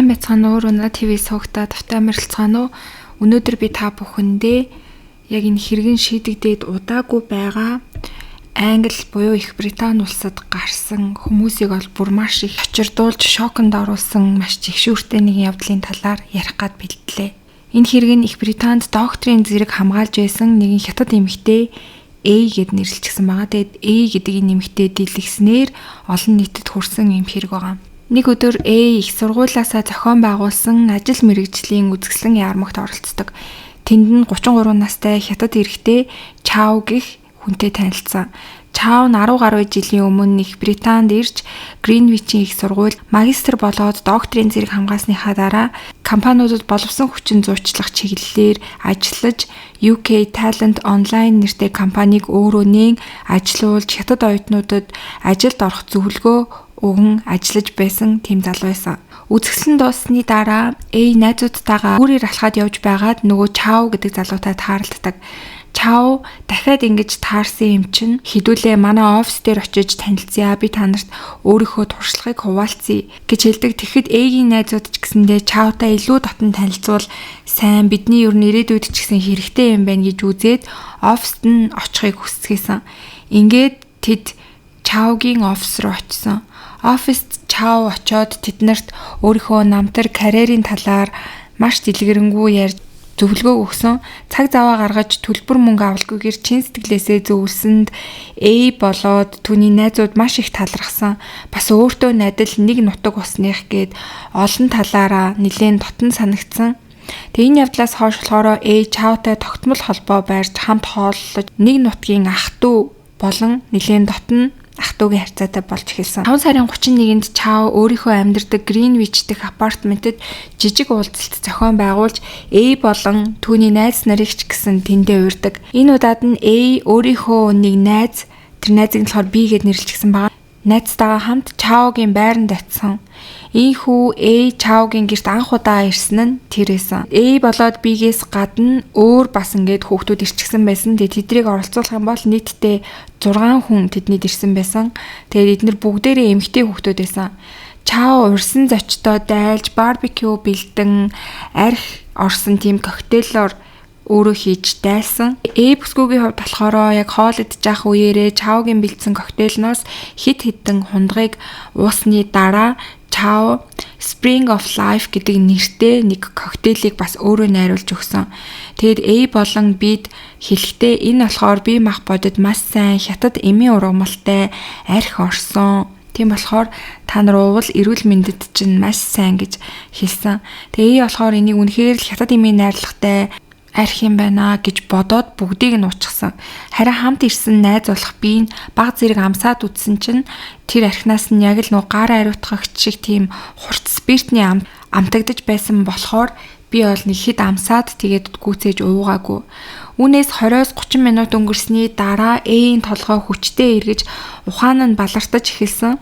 Сайн байцгаана уу? Руна ТV суугата тавтай мэрэлцгаана уу? Өнөөдөр би та бүхэндээ яг энэ хэрэгэн шийдэгдээд удаагүй байгаа Англи буюу Их Британи улсад гарсан хүмүүсийг ол бүр маш их очирдуулж шоконд оруулсан маш жигшүүртэй нэгэн явдлын талаар ярих гад бэлтлээ. Энэ хэрэг нь Их Британд докторийн зэрэг хамгаалж байсан нэгэн хятад эмэгтэй A гэд нэрлэлчихсэн байгаа. Тэгэд A гэдэг энэ нэмэгтэй дэлгэснээр олон нийтэд хүрсэн юм хэрэг байгаа. Нэг өдөр A их сургуулиасаа зохион байгуулсан ажил мэргэжлийн үзэсгэлэн ярмагт оролцдог. Тэнд нь 33 настай хятад эрэгтэй Чао гэх хүнтэй танилцсан. Чао нь 10 гаруй жилийн өмнө Их Британд ирж Гринвичийн их сургуульд магистр болоод докторийн зэрэг хамгаалсныхаа дараа компаниудад боловсон хүчин зуучлах чиглэлээр ажиллаж UK Talent Online нэртэй компанийг өөрөө нээн ажилуулж хятад оюутнуудад ажилд орох зөвлөгөө өгөн ажиллаж байсан тийм залуу байсан. Үзэсгэлэн дууссаны дараа A найзуудтайгаа өөрөөр алхаад явж байгаад нөгөө Чао гэдэг залуутай тааралддаг. Чао дахиад ингэж таарсан юм чинь хідүүлээ манай офис дээр очиж танилцъя, би та нарт өөрийнхөө туршлагыг хуваалцъя гэж хэлдэг. Тэгэхэд A-гийн найзууд ч гэсэндээ Чаотай илүү дотн танилцуул сайн, бидний ер нь ирээдүйд ч гэсэн хэрэгтэй юм байна гэж үзээд офист нь очихыг хүсчихсэн. Ингээд тэд Чаогийн офис руу очисон. Офист Чао очоод тэднэрт өөрийнхөө намтар карьерийн талаар маш дэлгэрэнгүй ярьж зөвлөгөө өгсөн. Цаг зав гаргаж төлбөр мөнгө авалгүйгээр чин сэтгэлээсээ зөвлөсөнд A болоод түүний найзууд маш их талархсан. Бас өөртөө найдал нэг нутаг усных гээд олон талаараа нэлээд дотн санагдсан. Тэгээ энэ явдлаас хойш болохоор A Чаотай тогтмол холбоо байрж хамт хооллож нэг нутгийн ах トゥ болон нэлээд дотн ах トゥ гийн харьцаатай болж эхэлсэн. 5 сарын 31-нд Чао өөрийнхөө амьдардаг Гринвич дэх апартаментэд жижиг уулзалт зохион байгуулж A болон түүний найз нарыг ч гэсэн тэндээ уурдаг. Энэ удаад нь A өөрийнхөө нэг найз, тэр найзыг нь болохоор B гэд нэрлэчихсэн байгаа. Найзтайгаа хамт Чаогийн байранд очисон. Ийхүү A Чаогийн гэрт анх удаа ирсэн нь тэр байсан. A болоод B-гээс гадна өөр бас ингээд хүүхдүүд ирчихсэн байсан. Тэгээ тэдрийг оролцуулах юм бол нийтдээ 6 хүн тэднийд ирсэн байсан. Тэгээд эдгээр бүгдээрээ эмэгтэй хүүхдүүд байсан. Чао урьсан зочдоо дайлж барбекю бэлдэн арх орсон тийм коктейлоор өөрөө хийж дайлсан. A бүсгүйгийн хувьд болохоор яг хоол идэж явах үеэрээ Чаогийн бэлдсэн коктейлноос хит хитэн хундгыг уусны дараа Чао Spring of Life гэдэг нэртэй нэг коктейлийг бас өөрөө найруулж өгсөн. Тэгэд A болон B'д хэлэхдээ энэ болохоор бие мах бодод маш сайн хятад эмийн ургамалтай арх орсон. Тийм болохоор та нар уувал эрүүл мэндэд чинь маш сайн гэж хэлсэн. Тэгээ A болохоор энийг үнэхээр л хятад эмийн найрлагатай арх юм байна гэж бодоод бүгдийг нь уучсан. Харин хамт ирсэн найз болох би нь баг зэрэг амсаад үтсэн чинь тэр архинаас нь яг л нөө гар ариутгагч шиг тийм хурц спиртний амтагдаж байсан болохоор би бол нэг хэд амсаад тэгээд гүцээж уугаагүй. Үүнээс 20-30 минут өнгөрсний дараа A-ийн толгой хүчтэй эргэж ухаан нь балартаж эхэлсэн.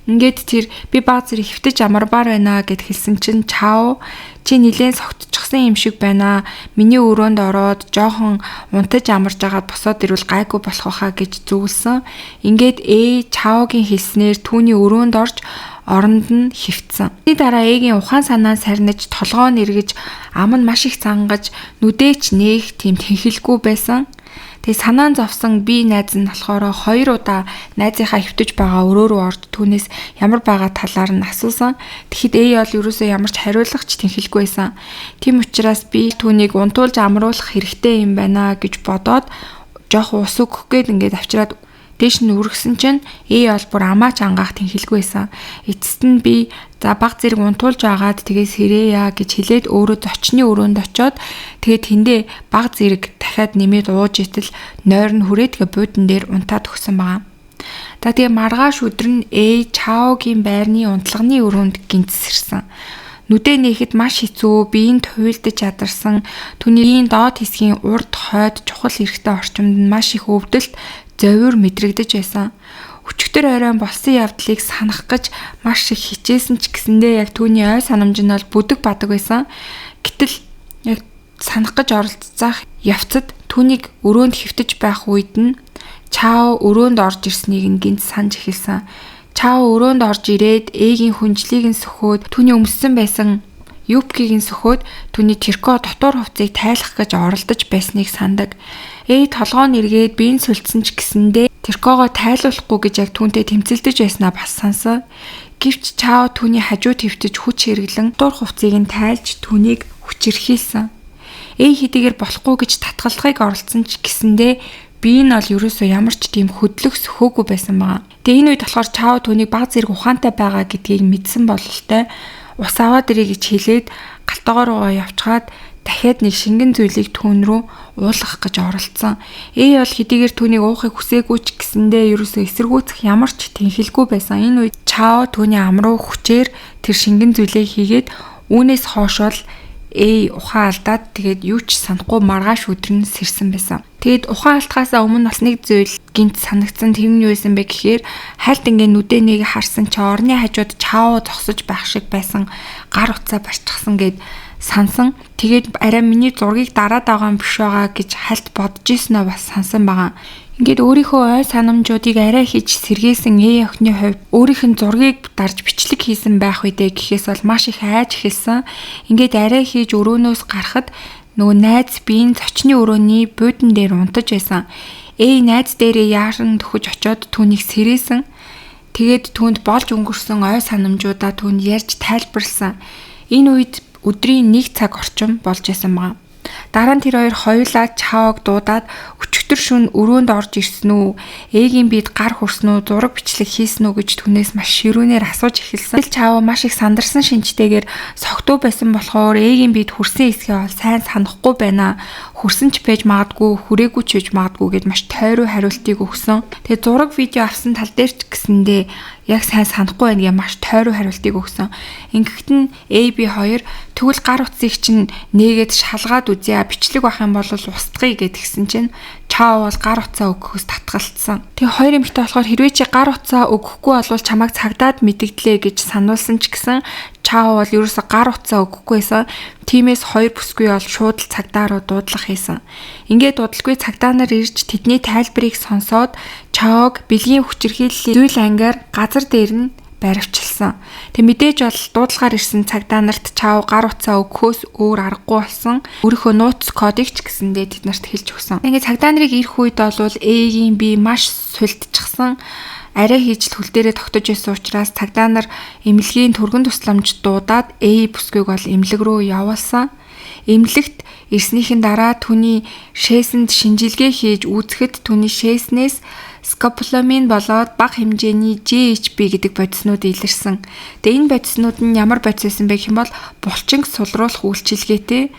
Ингээд тэр би баг зэрэг хөвтөж амарбаар байна гэд хэлсэн чинь Чао чи нилээн согтчихсан юм шиг байна. Миний өрөөнд ороод жоохон унтаж амарж агаад босоод ирвэл гайгүй болох байхаа гэж зөвлөсөн. Ингээд A Чаогийн хэлснээр түүний өрөөнд орж оронд нь хөвцсөн. Тэрний дараа A-гийн ухаан санаа сарниж толгоо нь эргэж ам нь маш их цангаж нүдээч нээх тийм тэнхэлгүй байсан. Тэгээ санаан зовсон би найз нь болохоор 2 удаа найзынхаа хөвтөж байгаа өрөө рүү орж түүнээс ямар байгаа талаар нь асуусан. Тэгэхэд A бол ерөөсөө ямар ч хариулгач тэнхэлгүй байсан. Тийм учраас би түүнийг унтуулж амруулах хэрэгтэй юм байна гэж бодоод жоох ус өгөх гээд ингээд авчираад дээш нь үргэсэн чинь A бол бүр амаач ангаах тэнхэлгүй байсан. Эцэст нь би за баг зэрэг унтуулж агаад тэгээс хэрээя гэж хэлээд өөрөө зочны өрөөнд очиод тэгээд тэндээ баг зэрэг дахиад нэмээд ууж итэл нойр нь хүрээд тэгээ буудан дээр унтаад өгсөн байгаа. За тэгээ маргааш өдөр нь A Чаогийн байрны унтлагын өрөөнд гинцсэрсэн. Нүдэ нээхэд маш хэцүү, биеийн туйлдаж ядарсан, түүний доод хэсгийн урд хойд чухал эрэхтэй орчимд нь маш их өвдөлт, зовир мэдрэгдэж байсан. Өчигдөр оройн болсон явдлыг санах гэж маш их хичээсэн ч гэсэндээ яг түүний ой санамж нь бол бүдэг бадаг байсан. Гэтэл яг санах гэж оролцох явцад түүнийг өрөөнд хөвтөж байх үед нь Чао өрөөнд орж ирснийг нь гинт санаж эхэлсэн. Чао өрөөнд орж ирээд Эгийн хүнжлийг нь сөхөөд түүний өмссөн байсан юбкийг сөхөөд түүний трико дотор хувцсыг тайлах гэж оролдож байсныг сандаг. Толгоо нэргээд биеийн сүлдсэн ч гэсэндээ трикогоо тайлуулахгүй гэж яг түүнтэй тэмцэлдэж байснаа бас сансан. Гэвч Чао түүний хажуу твтэж хүч хэрэглэн дотор хувцсыг нь тайлж түүнийг хүчирхийлсэн. Хэдийгээр болохгүй гэж татгалзахыг оролцсон ч гэсэндээ бие нь бол ерөөсөө ямар ч тийм хөдлөх сөхөөгүй байсан байгаа. Тэгээ энэ үед болохоор Чао түүнийг баг зэрэг ухаантай байгаа гэдгийг мэдсэн бололтой ус аваад ирэй гэж хэлээд галтгоо руугаа явчгаад дахиад нэг шингэн зүйлийг түүн рүү уулгах гэж оролцсон. Бол хэдийгээр түүнийг уухыг хүсээгүй ч гэсэндээ ерөөсөө эсэргүүцэх ямар ч тэнхэлгүй байсан. Энэ үед Чао түүний ам руу хүчээр тэр шингэн зүйлээ хийгээд үүнээс хойш бол ухаан алдаад тэгээд юу ч санахгүй маргааш өдөр нь сэрсэн байсан. Тэгэд ухаан алдахаасаа өмнө бас нэг зүйл гинт санагдсан. Тэр нь юу байсан бэ гэхээр хальт ингээ нүдэ нэг харсан чи орны хажууд Чао зогсож байх шиг байсан гар утсаа барьчихсан гэд сансан. Тэгээд арай миний зургийг дараад байгаа юм биш байгаа гэж хальт бодож ирсэн нь бас сансан байгаа. Ингээд өөрийнхөө ой санамжуудыг арай хийж сэргээсэн охины хувьд өөрийнх нь зургийг дарж бичлэг хийсэн байх үедээ гэхээс бол маш их айж эхэлсэн. Ингээд арай хийж өрөөнөөс гарахад нөгөө найз биеийн зочны өрөөний буудан дээр унтаж байсан. Найз дээрээ яаран төхөж очиод түүнийг сэрээсэн. Тэгээд түүнд болж өнгөрсөн ой санамжуудаа түүнд ярьж тайлбарлсан. Энэ үед өдрийн 1 цаг орчим болж байсан байна. Дараа нь тэр хоёр хоёулаа Чаог дуудаад өчигдөр шөнө өрөөнд орж ирсэн үү? Ээгийн биед гар хүрсэн үү? Зураг бичлэг хийсэн үү гэж түүнээс маш ширүүнээр асууж эхэлсэн. Чао маш их сандарсан шинжтэйгээр согтуу байсан болохоор ээгийн биед хүрсэн хэсгээ бол сайн санахгүй байна. Хүрсэн ч байж магадгүй, хүрээгүй ч байж магадгүй гэд маш тойроо хариултыг өгсөн. Тэгээ зураг видео авсан тал дээр ч гэсэндээ яг сайн санахгүй байна гэж маш тойроо хариултыг өгсөн. Ингэхэд нь AB2 тэгвэл гар утсыг чинь нээгээд шалгаад үзье. Бичлэг байх юм бол устгая гэдгсэн чинь Чао бол гар утсаа өгөхөөс татгалцсан. Тэгээ хоёр эмэгтэй болохоор хэрвээ чи гар утсаа өгөхгүй бол чамайг цагдаад мэдэгдлээ гэж сануулсан ч гэсэн Чао бол ерөөсө гар утсаа өгөхгүйсэн. Тимээс хоёр бүсгүй бол шууд л цагдаа руу дуудлага хийсэн. Ингээд дуудлаггүй цагдаа нар ирж тэдний тайлбарыг сонсоод Чаог бэлгийн хүчирхийллийн зүйл ангиар газар дээр нь баривчилсан. Тэг мэдээж бол дуудлагаар ирсэн цагдаа нарт Чао гар утсаа өгөхөөс өөр аргагүй болсон. Өөрийнхөө нууц кодыг ч гэсэндээ тэднэрт хэлж өгсөн. Ингээд цагдаа нарыг ирэх үед бол Ээгийн бие маш сулдчихсан. Арай хийж хөл дээрээ тогтож байсан учраас цагдаа нар эмнэлгийн түргэн тусламж дуудаад бүсгүйг бол эмнэлэг рүү явуулсан. Эмнэлэгт ирснийхэн дараа түүний шээсэнд шинжилгээ хийж үзэхэд түүний шээснээс скополамин болоод бага хэмжээний GHB гэдэг бодиснууд илэрсэн. Тэгээ энэ бодиснууд нь ямар бодис байсан бэ гэм бол булчинг сулруулах үйлчилгээтэй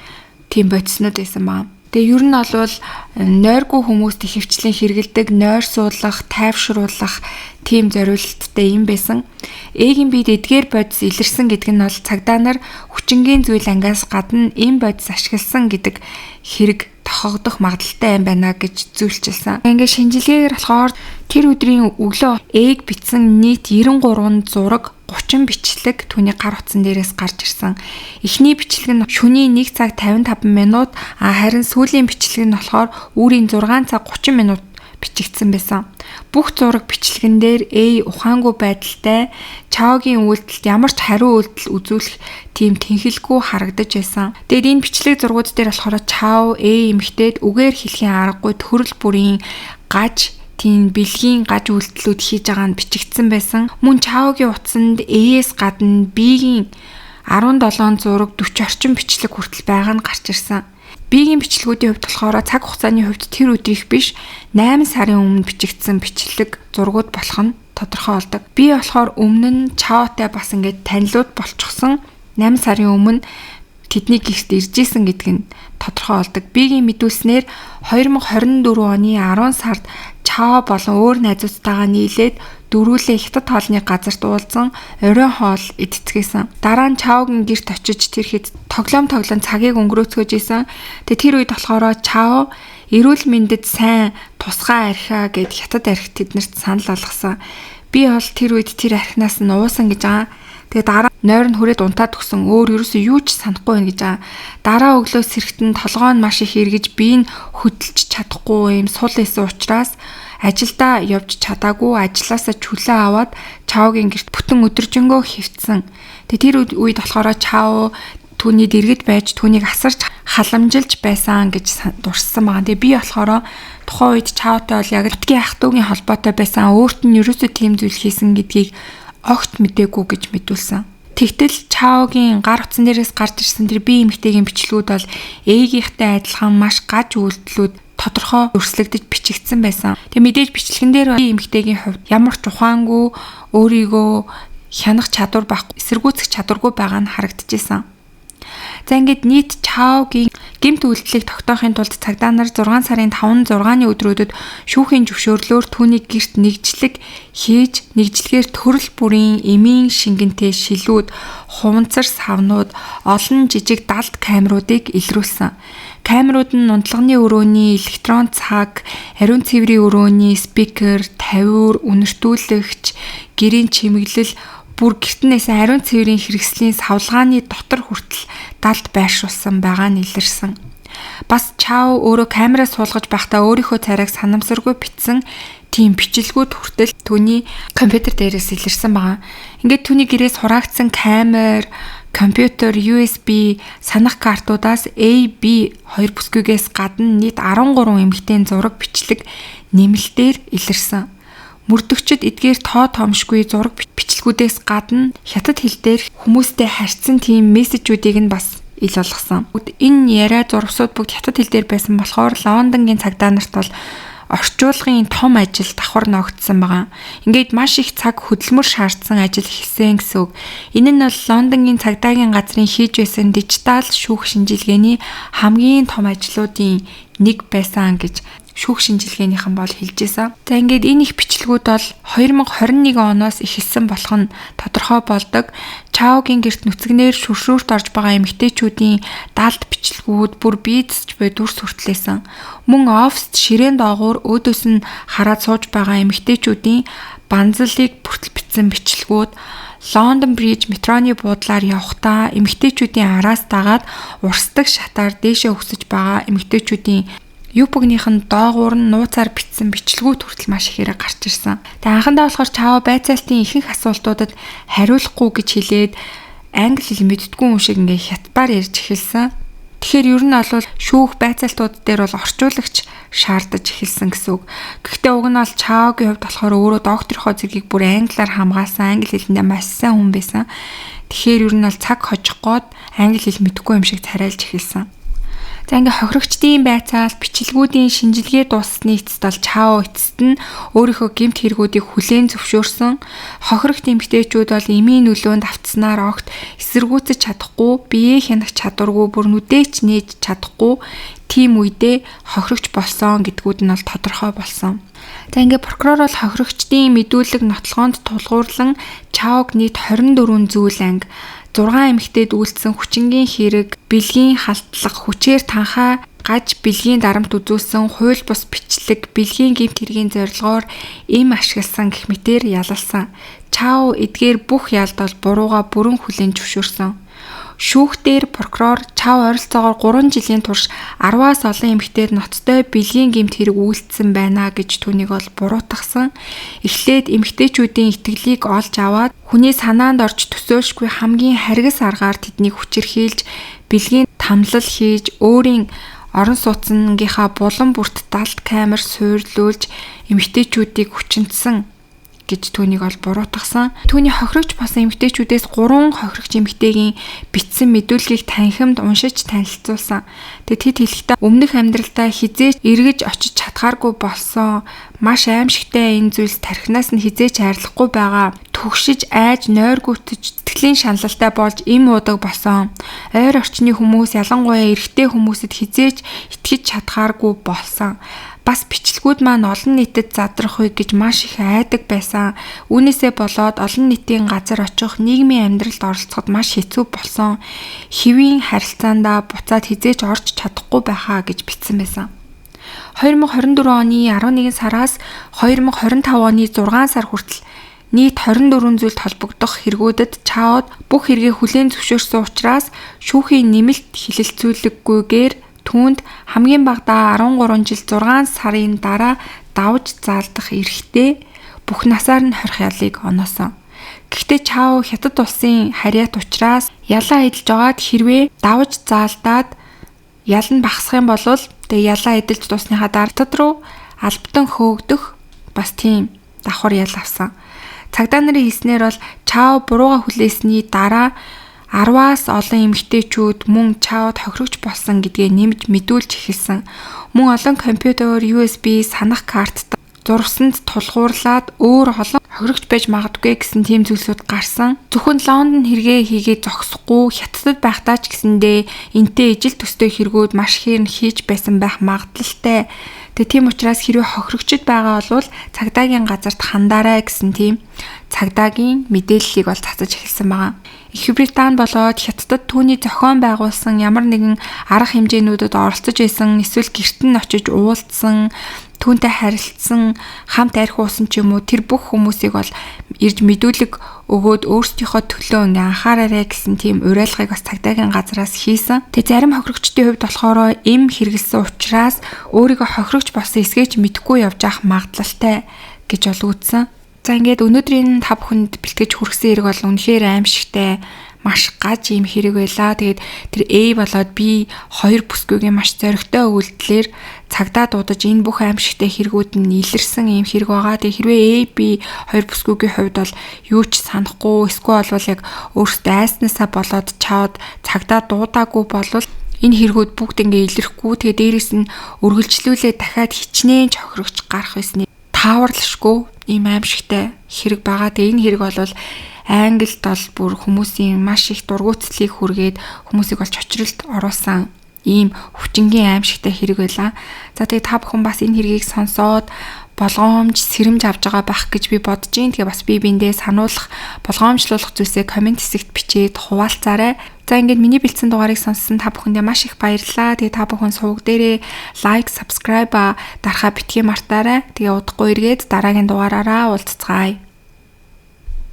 тийм бодиснууд байсан баа. Тэгээ ер нь бол нойргүй хүмүүст их хвчлэн хэрэгэлдэг нойр суулгах, тайвшруулах тийм зориулалттай юм байсан. Ээгийн биед эдгээр бодис илэрсэн гэдэг нь бол цагдаа нар хүчингийн зүйл ангиас гадна энэ бодис ашигласан гэдэг хэрэг тохиогдох магадaltaй юм байна гэж зөвлөжилсэн. Ингээд шинжилгээгээр болохоор тэр өдрийн өглөө Эг бичсэн нийт 93 зураг 30 бичлэг түүний гар утсан дээрээс гарч ирсэн. Эхний бичлэг нь шөнийн 1 цаг 55 минут, харин сүүлийн бичлэг нь болохоор үүрийн 6 цаг 30 минут бичигдсэн байсан. Бүх зураг бичлэгэн дээр ухаангүй байдалтай Чаогийн үйлдэлд ямар ч хариу үйлдэл үзүүлэх тийм тэнхэлгүй харагдаж байсан. Тэгээд энэ бичлэг зургууд дээр болохоор Чао эмэгтэйд үгээр хэлхийн аргагүй төрөл бүрийн гаж тийм бэлгийн гаж үйлдэлүүд хийж байгаа нь бичигдсэн байсан. Мөн Чаогийн утсанд ээс гадна биегийн 17 зураг 40 орчим бичлэг хүртэл байгаа нь гарч ирсэн. Биегийн бичлэгүүдийн хувьд болохоор цаг хугацааны хувьд тэр өдрийнх биш 8 сарын өмнө бичигдсэн бичлэг зургууд болох нь тодорхой болдог. Би болохоор өмнө нь Чаотай бас ингээд танилуд болчихсон 8 сарын өмнө тэдний гихт иржсэн гэдг нь тодорхой болдог. Биегийн мэдүүлснээр 2024 оны 10 сард Чао болон өөр найзуудтайгаа нийлээд дөрүүлээ хятад хоолны газарт уулзсан оройн хоол идцгээсэн. Дараа нь Чаогийн гэрт очиж тэр хэд тоглоом цагийг өнгөрөөцгөөж исэн. Тэр үед болохоор Чао эрүүл мэндэд сайн тусгай архиа гэд хятад архи тэднэрт санал болгосон. Би бол тэр үед тэр архинаас нь уусан гэж байгаа. Тэгээ дараа нойр нь хүрээд унтаад өгсөн өөр ерөөсөө юу ч санахгүй байна гэж байгаа. Дараа өглөө сэрэгтэн толгоо нь маш их эргэж бие нь хөдөлж чадахгүй юм сул исэн учраас ажилдаа явж чадаагүй ажилласаа чөлөө аваад Чаогийн гэрт бүтэн өдөржингөө хөвцсөн. Тэгээ тэр үед болохоор Чао түүний дэргэд байж түүнийг асарч халамжилж байсан гэж дурссан байгаа. Тэгээ би болохоор тухайн үед Чаотой бол яг Нутгийн ах トゥ угийн холбоотой байсан. Өөрт нь ерөөсөө тийм зүйл хийсэн гэдгийг огт мэдээгүй гэж мэдүүлсэн. Тэгтэл Чаогийн гар утсан дээрээс гарч ирсэн тэр бие эмэгтэйгийн бичлэгүүд бол ээжийнхтэй адилхан маш гаж үйлдэлүүд тодорхой өрслөгдөж бичигдсэн байсан. Тэгээ мэдээж бичлэгэн дээр бие эмэгтэйгийн хувьд ямар ч ухаангүй өөрийгөө хянах чадвар байхгүй, эсэргүүцэх чадваргүй байгаа нь харагдчихсан. За ингээд нийт Чаогийн гэмт үйлдэлийг тогтоохын тулд цагдаа нар 6 сарын 5-6-ны өдрүүдэд шүүхийн зөвшөөрлөөр түүнийг гэрт нэгжлэг хийж, нэгжлэгээр төрөл бүрийн эмийн шингэнтэй шилүүд, хуванцар савнууд, олон жижиг далд камеруудыг илрүүлсэн. Камерууд нь унтлагын өрөөний электрон цаг, ариун цэврийн өрөөний спикер, тавиур, үнэртүүлэгч, гэрийн чимэглэл бүр гэртнээс ариун цэврийн хэрэгслийн савлгааны дотор хүртэл далд байршуулсан байгаа нь илэрсэн. Бас Чао өөрөө камераа суулгаж байхдаа өөрийнхөө царайг санамсаргүй бичсэн тийм бичлэгүүд хүртэл түүний компьютер дээрээс илэрсэн байгаа. Ингээд түүний гэрээс хураагдсан камер, компьютер, USB, санах картуудаас A, B 2 бүсгүйгээс гадна нийт 13 эмэгтэйн зураг бичлэг нэмэлтээр илэрсэн. Мөрдөгчд эдгээр тоо томшгүй зураг бичлэгүүдээс гадна хятад хэл дээр хүмүүстэй харьцсан тийм мессежүүдийг нь бас ил болгосон. Энэ яриа зурвсууд бүгд хятад хэл дээр байсан болохоор Лондонгийн цагдаа нарт бол орчуулгын том ажил давхар ногдсон байгаа. Ингээд маш их цаг хөдөлмөр шаардсан ажил хийсэн гэсэн үг. Энэ нь бол Лондонгийн цагдаагийн газрын хийж байсан дижитал шүүх шинжилгээний хамгийн том ажлуудын нэг байсан гэж шүүх шинжилгээнийхэн бол хэлжсэн. За ингээд энэ их бичлэгүүд бол 2021 оноос эхэлсэн болох нь тодорхой болдог. Чаогийн гэрт нүцгнээр шүршүүрт орж байгаа эмэгтэйчүүдийн далд бичлэгүүд бүр бийцж буй дүрс хүртлээсэн. Мөн оффист ширээн доогуур өөдөөс нь хараад сууж байгаа эмэгтэйчүүдийн банзлыг бүртэл бичсэн бичлэгүүд, Лондон Бриж метроны буудлаар явхдаа эмэгтэйчүүдийн араас дагаад урсдаг шатаар дээшээ өксөж байгаа эмэгтэйчүүдийн Юпогных нь доогуур нь нууцаар бичсэн бичлэгүүд хүртэл маш ихээр гарч ирсэн. Тэгээ анхандаа болохоор Чао байцаалтын ихэнх асуултуудад хариулахгүй гэж хэлээд англи хэл мэддэггүй юм шиг ингээ хятадаар ярьж эхэлсэн. Тэгэхээр ер нь бол шүүх байцаалтууд дээр бол орчуулагч шаардаж эхэлсэн гэсэн үг. Гэхдээ уг нь бол Чаогийн хувьд болохоор өөрөө докторийнхоо зэргийг бүр англиар хамгаалсан, англи хэлэндээ маш сайн хүн байсан. Тэгэхээр ер нь бол цаг хожих гээд англи хэл мэдгүй юм шиг царайлж эхэлсэн. За ингээ хохирогчдын байцаалт бичлэгүүдийн шинжилгээ дууссаны эцэст бол Чао эцэст нь өөрийнхөө гэмт хэрэгүүдийг хүлээн зөвшөөрсөн. Хохирогт эмэгтэйчүүд бол эмийн нөлөөнд автснаар огт эсэргүүцэж чадахгүй, биеэ хянах чадваргүй, бүр нүдээч нээж чадахгүй тийм үедээ хохирогч болсон гэдгүүд нь бол тодорхой болсон. За ингээ прокурор бол хохирогчдын мэдүүлэг нотлохоонд тулгуурлан Чаог нийт 24 зүйл анги 6 эмэгтэйд үйлдсэн хүчингийн хэрэг, бэлгийн халтлах, хүчээр танхаа гаж бэлгийн дарамт үзүүлсэн, хууль бус бичлэг, бэлгийн гэмт хэргийн зорилгоор эм ашигласан гэх мэтээр ялалсан. Чао эдгээр бүх ялд бол бурууга бүрэн хүлээн зөвшөөрсөн. Шүүхтэр прокурор Чао ойролцоогоор 3 жилийн турш 10-аас олон эмэгтэйд ноцтой бэлгийн гэмт хэрэг үйлдсэн байна гэж түүнийг бол буруутгасан. Эхлээд эмэгтэйчүүдийн итгэлийг олж аваад хүний санаанд орж төсөөлшгүй хамгийн харгас аргаар тэднийг хүчирхийлж, бэлгийн тамлал хийж, өөрийн орон сууцнгийнхаа булан бүрт далд камер суйрлуулж эмэгтэйчүүдийг хүчинтсэн гэж түүнийг ол буруутгасан. Түүний хохирогч болсон эмэгтэйчүүдээс 3 хохирогч эмэгтэйгийн бичсэн мэдүүлгийг танхимд уншиж танилцуулсан. Тэд хэлэхдээ өмнөх амьдралдаа хизээч эргэж очиж чадхааргүй болсон. Маш аимшигтай энэ зүйлс тархинаас нь хизээч хайрлахгүй байгаа. Түгшиж айж нойргүйтж тэтгэлийн шаналлалтай болж им удаг болсон. Ойр орчны хүмүүс ялангуяа эрэгтэй хүмүүсэд хизээч итгэж чадхааргүй болсон. Бас бичлэгүүд маань олон нийтэд задрахыг гэж маш их айдаг байсан. Үүнээсээ болоод олон нийтийн газар очих, нийгмийн амьдралд оролцоход маш хэцүү болсон. Хэвийн харилцаандаа буцаад хизээч орж чадахгүй байхаа гэж бичсэн байсан. 2024 оны 11 сараас 2025 оны 6 сар хүртэл нийт 24 зүйлд холбогдох хэрэгүүдэд Чаод бүх хэрэгээ хүлээн зөвшөөрсөн учраас шүүхийн нэмэлт хилэлцүүлэггүйгээр түүнд хамгийн багадаа 13 жил 6 сарын дараа давж заалдах эрхтэй бүх насаар нь хорих ялыг оноосон. Гэхдээ Чао Хятад улсын харьяат учраас ялаа эдэлж байгаад хэрвээ давж заалдаад ял нь багасах юм бол тэгээ ялаа эдэлж дуусныхаа дараа Хятад руу албатан хөөгдөх бас тийм давхар ял авсан. Цагдаа нарын хэлснээр бол Чао бурууга хүлээсний дараа 10-аас олон эмэгтэйчүүд мөн Чаод хохирогч болсон гэдгээ нэмж мэдүүлж эхэлсэн. Мөн олон компьютер USB санах карттай зурсанд тулгуурлаад өөр олон хохирогч байж магадгүй гэсэн тийм зүйлсүүд гарсан. Зөвхөн Лондон хэрэгээ хийгээд зогсохгүй Хятадд байхдаа ч гэсэндээ энтэй ижил төстэй хэрэгүүд маш ихээр хийж байсан байх магадлалтай. Тэгээ тийм учраас хэрвээ хохирогчд байгаа бол цагдаагийн газарт хандаарай гэсэн тийм цагдаагийн мэдээллийг бол цацаж эхэлсэн байгаа. Их Британи болоод Хятадд түүний зохион байгуулсан ямар нэгэн арга хэмжээнүүдэд оролцож байсан, эсвэл гэрт нь очиж уулзсан, түүнтэй харилцсан, хамт арх уусан ч юм уу тэр бүх хүмүүсийг бол ирж мэдүүлэг өгөөд өөрсдийнхөө төлөө анхаараарай гэсэн тийм уриалгыг бас цагдаагийн газраас хийсэн. Тэг зарим хохирогчдын хувьд болохоор эм хэрэгэлсэн учраас өөрийгөө хохирогч болсон эсгээч мэдэхгүй явж ах магадлалтай гэж бол үзсэн. За ингээд өнөөдрийн та бүхэнд бэлтгэж хүргэсэн хэрэг бол үнэхээр аимшигтай, маш гаж юм хэрэг байлаа. Тэгээд тэр A болоод B хоёр бүсгүйгийн маш зоригтой үйлдэлээр цагдаа дуудаж энэ бүх аимшигтай хэрэгүүд нь илэрсэн юм хэрэг байгаа. Тэгээд хэрвээ A, B хоёр бүсгүйгийн хувьд бол юу ч санахгүй, эсвэл бол яг өөрсдөө айснаасаа болоод Чаод цагдаа дуудаагүй болвол энэ хэрэгүүд бүгд ингээ илэрхгүй. Тэгээд дээрэс нь үргэлжлүүлээ дахиад хичнээн чохирогч гарах байсан. Тааварлашгүй ийм аимшигтай хэрэг байгаа. Тэгээ энэ хэрэг бол Англид бол бүр хүмүүсийн маш их дургуутслыг хүргээд хүмүүсийг бол чочролд оруулсан ийм хүчингийн аимшигтай хэрэг байлаа. За тэгээ та бүхэн бас энэ хэргийг сонсоод болгоомж сэрэмж авч байгаа байх гэж би бодож байна. Тэгээ бас би биндээ сануулах, болгоомжлуулах зүйлсээ комент хэсэгт бичээд хуваалцаарай. За ингээд миний бэлдсэн дугаарыг сонссон та бүхэндээ маш их баярлалаа. Тэгээ та бүхэн сувг дээрээ лайк, subscribe дарахаа битгий мартаарай. Тэгээ удахгүй эргээд дараагийн дугаараараа уулзцгаая.